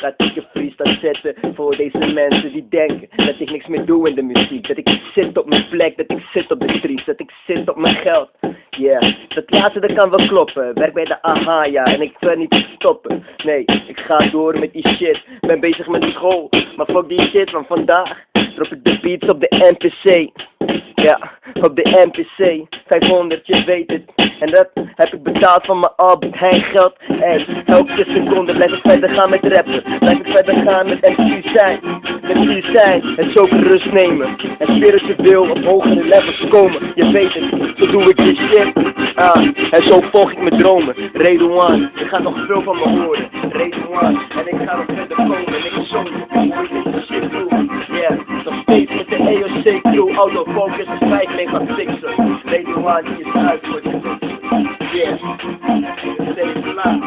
gaat ik een freestyle zetten voor deze mensen die denken dat ik niks meer doe in de muziek. Dat ik zit op mijn plek, dat ik zit op de streets, dat ik zit op mijn geld. Yeah, dat laatste dat kan wel kloppen. Werk bij de AHA, ja, en ik wil niet stoppen. Nee, ik ga door met die shit. Ben bezig met school, maar fuck die shit van vandaag. Drop ik de beats op de NPC. Ja, op de NPC 500, je weet het. En dat heb ik betaald van mijn Albert Heijn geld. En elke seconde blijf ik verder gaan met rappen. Blijf ik verder gaan met MC zijn. Met MC zijn en zo rust nemen. En spiritueel op hogere levels komen. Je weet het, zo doe ik die shit. En zo volg ik mijn dromen. Redouan, je gaat nog veel van me horen. Redouan, en ik ga nog verder komen. En ik zo hoe ik dit shit doe. Yeah, nog steeds met de EOC crew. Autofocus is 5 megapixel. Redouan, die is uit voor de yeah. Steeds laat.